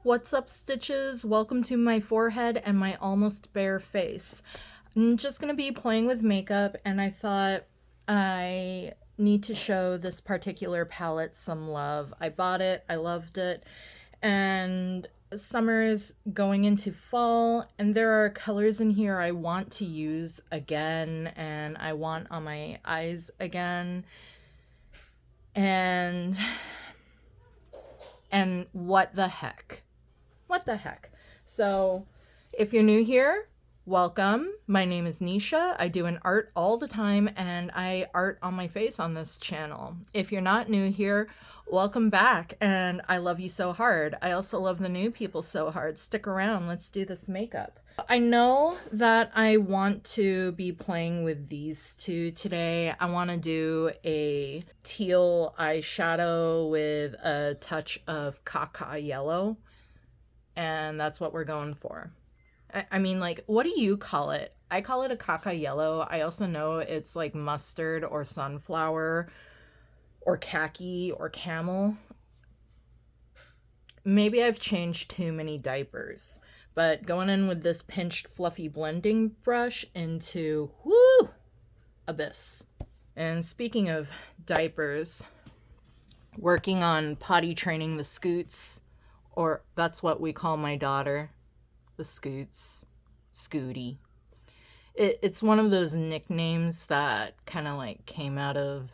What's up, Stitches? Welcome to my forehead and my almost bare face. I'm just gonna be playing with makeup, and I thought I need to show this particular palette some love. I bought it, I loved it, and summer is going into fall, and there are colors in here I want to use again, and I want on my eyes again. And what the heck? What the heck? So, if you're new here, welcome. My name is Nisha. I do an art all the time, and I art on my face on this channel. If you're not new here, welcome back, and I love you so hard. I also love the new people so hard. Stick around. Let's do this makeup. I know that I want to be playing with these two today. I want to do a teal eyeshadow with a touch of caca yellow. And that's what we're going for. I mean, like, what do you call it? I call it a caca yellow. I also know it's like mustard or sunflower or khaki or camel. Maybe I've changed too many diapers, but going in with this pinched fluffy blending brush into, whoo, abyss. And speaking of diapers, working on potty training the scoots, or that's what we call my daughter, the Scoots, Scooty. It's one of those nicknames that kind of like came out of,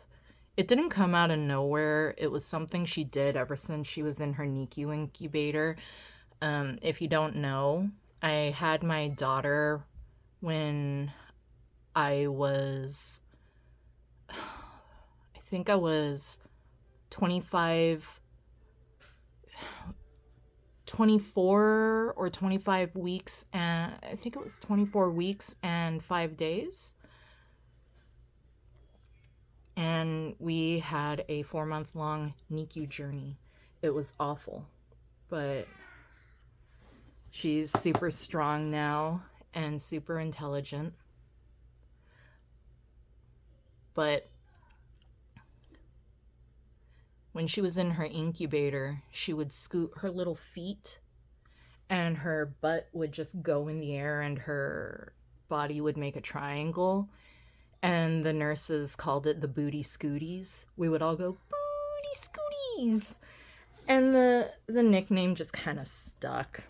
it didn't come out of nowhere. It was something she did ever since she was in her NICU incubator. If you don't know, I had my daughter when I was, I think I was 24 or 25 weeks, and I think it was 24 weeks and 5 days. And we had a 4-month-long NICU journey. It was awful, but she's super strong now and super intelligent. But when she was in her incubator, she would scoot her little feet and her butt would just go in the air and her body would make a triangle. And the nurses called it the booty scooties. We would all go, booty scooties. And the nickname just kind of stuck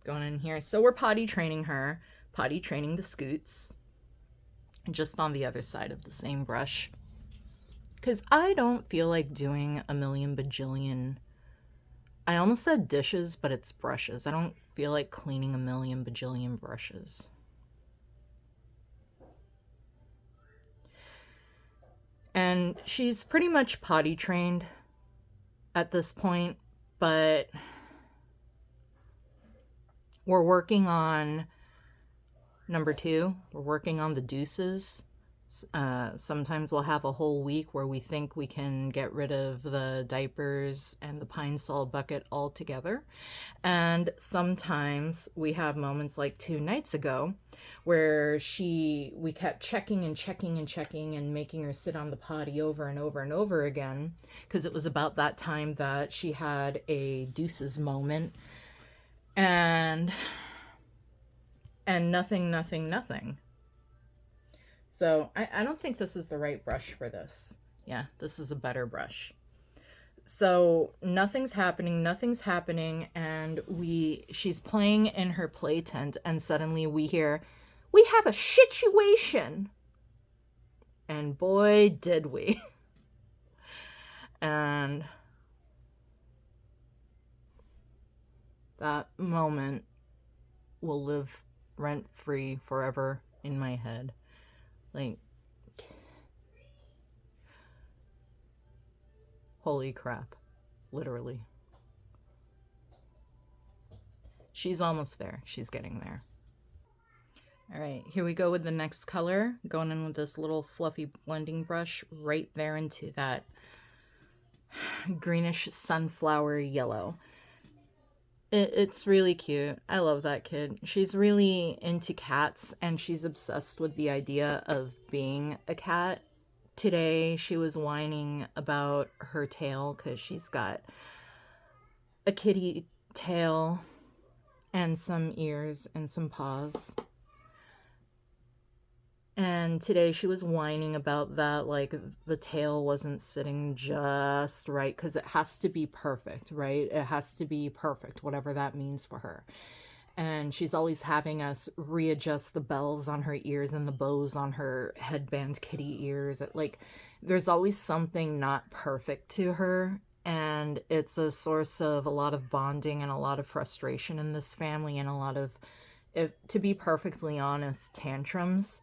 going in here. So we're potty training her, potty training the scoots, just on the other side of the same brush. Because I don't feel like doing a million bajillion, I almost said dishes, but it's brushes. I don't feel like cleaning a million bajillion brushes. And she's pretty much potty trained at this point, but we're working on number 2. We're working on the deuces. Sometimes we'll have a whole week where we think we can get rid of the diapers and the Pine Sol bucket altogether. And sometimes we have moments like 2 nights ago where we kept checking and making her sit on the potty over and over and over again, because it was about that time that she had a deuces moment. And nothing. So I don't think this is the right brush for this. Yeah, this is a better brush. So nothing's happening, and she's playing in her play tent, and suddenly we hear, "We have a situation!" And boy, did we. And that moment will live rent-free forever in my head. Like, holy crap, literally. She's almost there. She's getting there. All right, here we go with the next color. Going in with this little fluffy blending brush right there into that greenish sunflower yellow. It's really cute. I love that kid. She's really into cats, and she's obsessed with the idea of being a cat. Today, she was whining about her tail because she's got a kitty tail and some ears and some paws. And today she was whining about that, like the tail wasn't sitting just right, because it has to be perfect, right? It has to be perfect, whatever that means for her. And she's always having us readjust the bells on her ears and the bows on her headband kitty ears. Like, there's always something not perfect to her. And it's a source of a lot of bonding and a lot of frustration in this family, and a lot of, if to be perfectly honest, tantrums.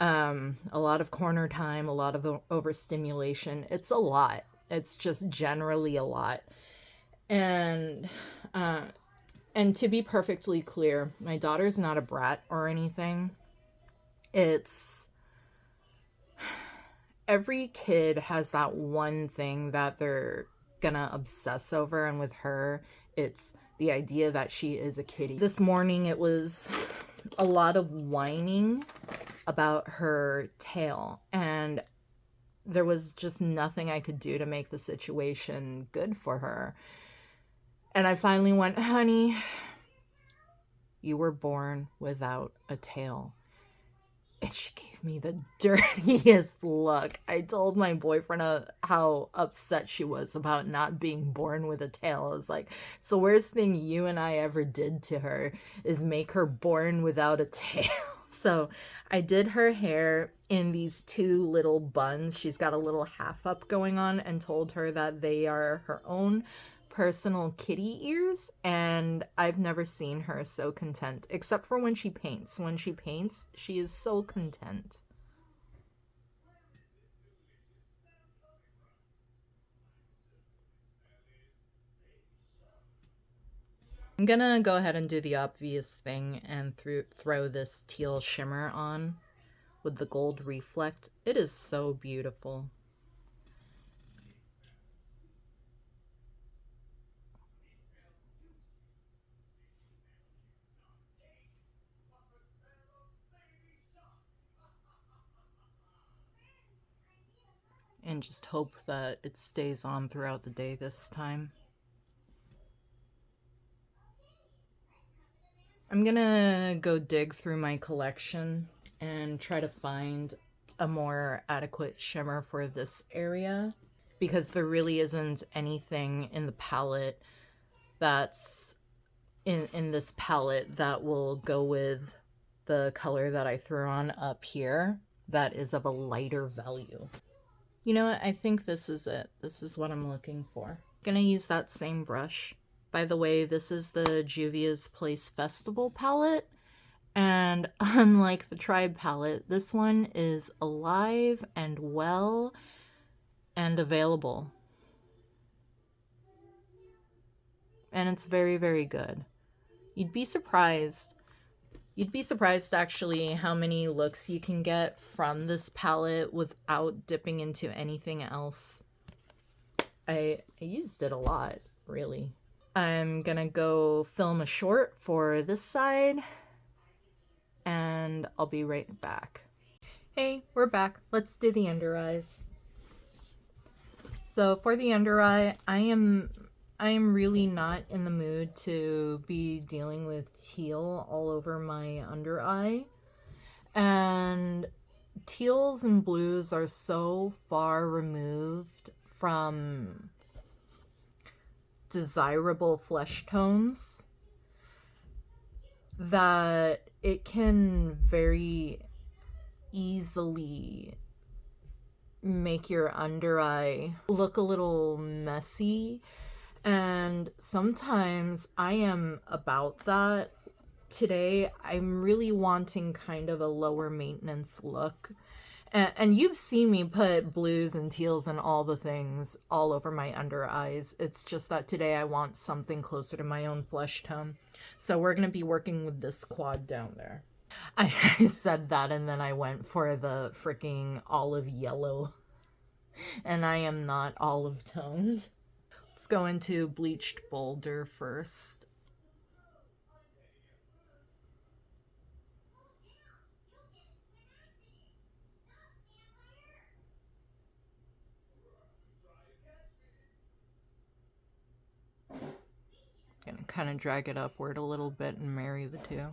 A lot of corner time, a lot of overstimulation. It's a lot. It's just generally a lot. And to be perfectly clear, my daughter's not a brat or anything. It's, every kid has that one thing that they're gonna obsess over, and with her, it's the idea that she is a kitty. This morning it was a lot of whining about her tail, and there was just nothing I could do to make the situation good for her. And I finally went, honey, you were born without a tail. And she gave me the dirtiest look. I told my boyfriend how upset she was about not being born with a tail. I was like, it's the worst thing you and I ever did to her is make her born without a tail. So I did her hair in these two little buns. She's got a little half up going on, and told her that they are her own personal kitty ears, and I've never seen her so content, except for when she paints. When she paints, she is so content. I'm gonna go ahead and do the obvious thing and throw this teal shimmer on with the gold reflect. It is so beautiful. And just hope that it stays on throughout the day this time. I'm gonna go dig through my collection and try to find a more adequate shimmer for this area, because there really isn't anything in the palette that's in this palette that will go with the color that I threw on up here that is of a lighter value. You know what? I think this is it. This is what I'm looking for. Gonna use that same brush. By the way, this is the Juvia's Place Festival palette. And unlike the Tribe palette, this one is alive and well and available. And it's very, very good. You'd be surprised. You'd be surprised actually how many looks you can get from this palette without dipping into anything else. I used it a lot, really. I'm gonna go film a short for this side, and I'll be right back. Hey, we're back. Let's do the under eyes. So for the under eye, I am really not in the mood to be dealing with teal all over my under eye. And teals and blues are so far removed from desirable flesh tones that it can very easily make your under eye look a little messy. And sometimes I am about that. Today, I'm really wanting kind of a lower maintenance look. And you've seen me put blues and teals and all the things all over my under eyes. It's just that today I want something closer to my own flesh tone. So we're going to be working with this quad down there. I said that and then I went for the freaking olive yellow. And I am not olive toned. Let's go into bleached boulder first. Gonna kind of drag it upward a little bit and marry the two.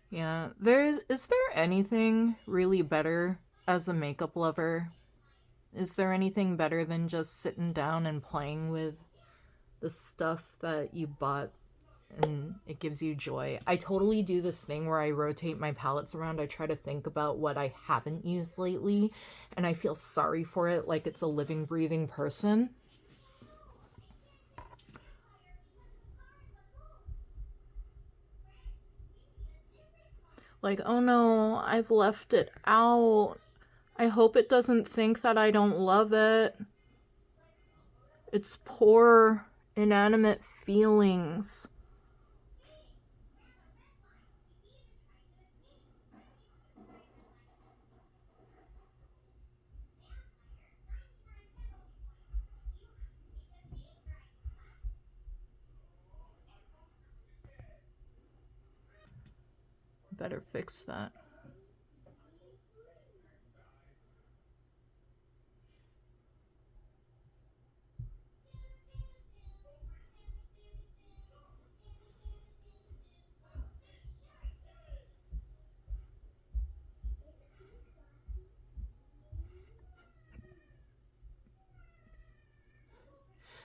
Yeah, is there anything really better as a makeup lover? Is there anything better than just sitting down and playing with the stuff that you bought and it gives you joy? I totally do this thing where I rotate my palettes around. I try to think about what I haven't used lately, and I feel sorry for it like it's a living, breathing person. Like, oh no, I've left it out. I hope it doesn't think that I don't love it. It's poor, inanimate feelings. Better fix that.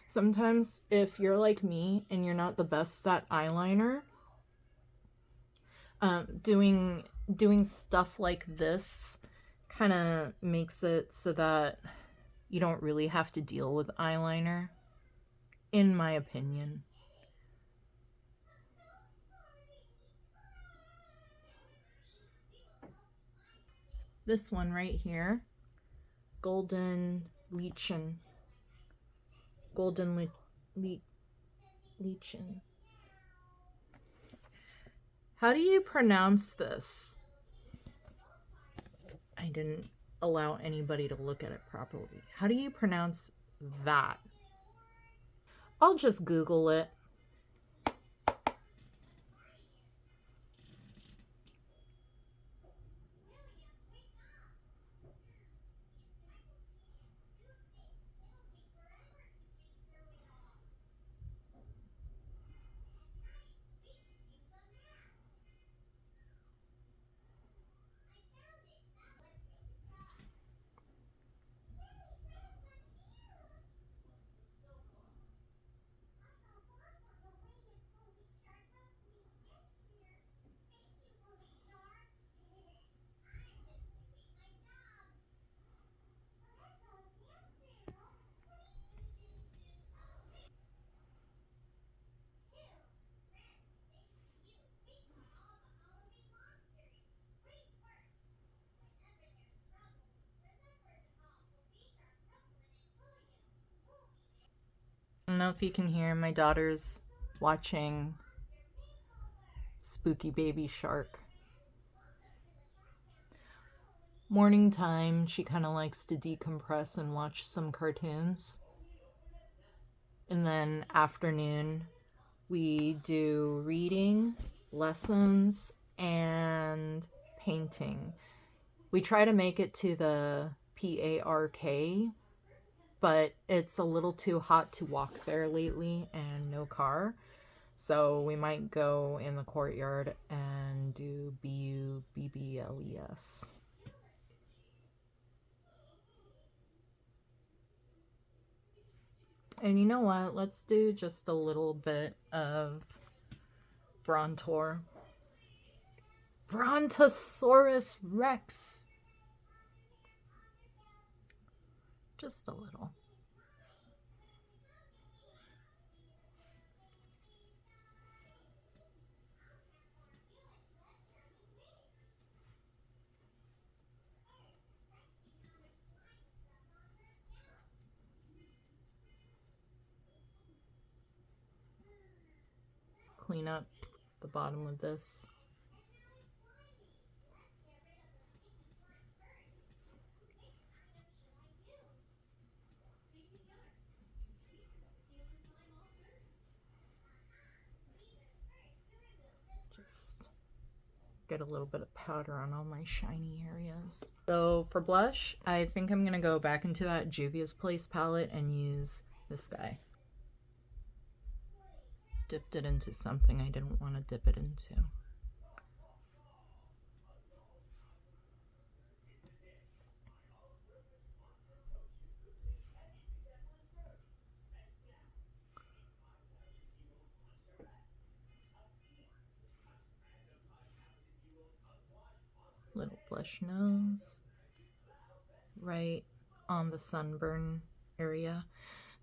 Sometimes if you're like me and you're not the best at eyeliner, doing stuff like this kind of makes it so that you don't really have to deal with eyeliner, in my opinion. This one right here, Golden Lichen. Lichen. How do you pronounce this? I didn't allow anybody to look at it properly. How do you pronounce that? I'll just Google it. I don't know if you can hear my daughter's watching Spooky Baby Shark. Morning time, she kind of likes to decompress and watch some cartoons. And then afternoon, we do reading, lessons, and painting. We try to make it to the PARK, but it's a little too hot to walk there lately and no car. So we might go in the courtyard and do BUBBLES. And you know what? Let's do just a little bit of Brontor. Brontosaurus Rex. Just a little. Clean up the bottom of this. Just get a little bit of powder on all my shiny areas. So for blush, I think I'm gonna go back into that Juvia's Place palette and use this guy. Dipped it into something I didn't want to dip it into. Little blush nose right on the sunburn area.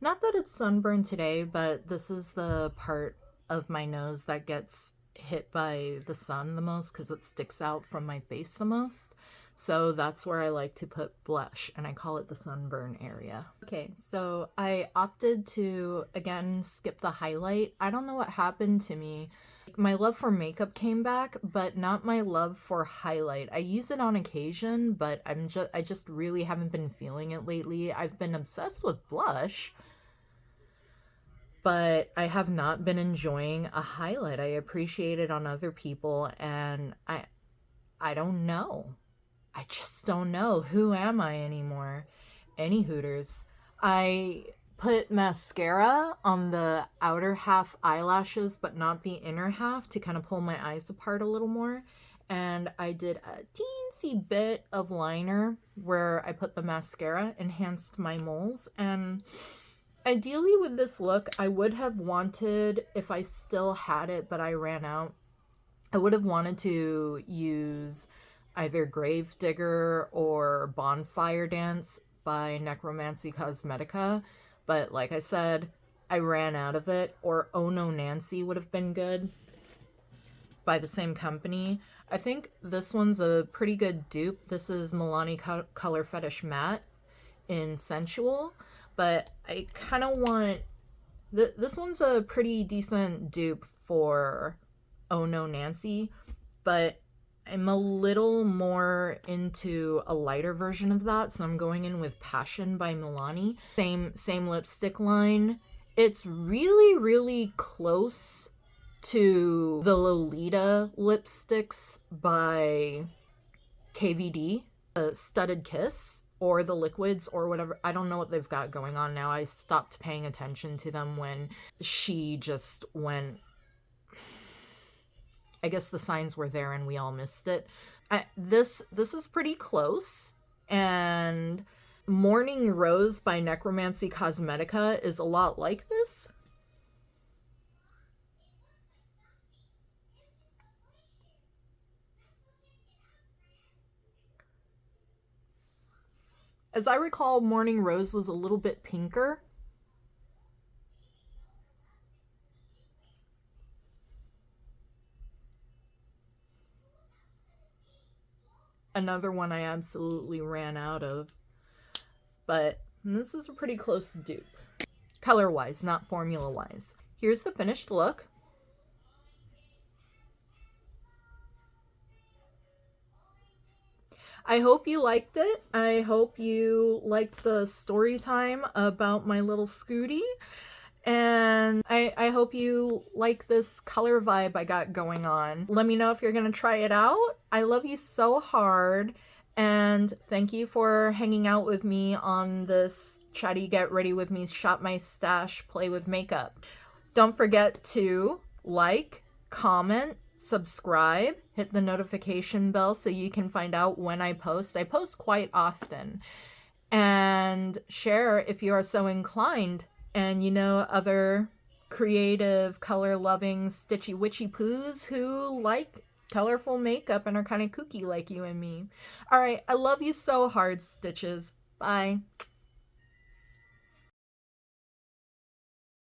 Not that it's sunburned today, but this is the part of my nose that gets hit by the sun the most because it sticks out from my face the most. So that's where I like to put blush, and I call it the sunburn area. Okay, so I opted to, again, skip the highlight. I don't know what happened to me. My love for makeup came back, but not my love for highlight. I use it on occasion, but I just really haven't been feeling it lately. I've been obsessed with blush, but I have not been enjoying a highlight. I appreciate it on other people, and I don't know. I just don't know. Who am I anymore? Any hooters. I put mascara on the outer half eyelashes, but not the inner half, to kind of pull my eyes apart a little more. And I did a teensy bit of liner where I put the mascara, enhanced my moles. And ideally with this look, I would have wanted, if I still had it, but I ran out, I would have wanted to use either Gravedigger or Bonfire Dance by Necromancy Cosmetica, but like I said, I ran out of it. Or Oh No Nancy would have been good, by the same company. I think this one's a pretty good dupe. This is Milani Color Fetish Matte in Sensual, but I kind of want... This one's a pretty decent dupe for Oh No Nancy, but I'm a little more into a lighter version of that, so I'm going in with Passion by Milani. Same lipstick line. It's really, really close to the Lolita lipsticks by KVD, the Studded Kiss, or the liquids, or whatever. I don't know what they've got going on now. I stopped paying attention to them when she just went... I guess the signs were there and we all missed it. This is pretty close. And Morning Rose by Necromancy Cosmetica is a lot like this. As I recall, Morning Rose was a little bit pinker. Another one I absolutely ran out of. But this is a pretty close dupe. Color-wise, not formula-wise. Here's the finished look. I hope you liked it. I hope you liked the story time about my little Scooty. And I hope you like this color vibe I got going on. Let me know if you're going to try it out. I love you so hard. And thank you for hanging out with me on this chatty get ready with me, shop my stash, play with makeup. Don't forget to like, comment, subscribe, hit the notification bell so you can find out when I post. I post quite often. And share if you are so inclined. And you know other creative, color-loving, stitchy witchy poos who like colorful makeup and are kind of kooky like you and me. All right, I love you so hard, Stitches. Bye.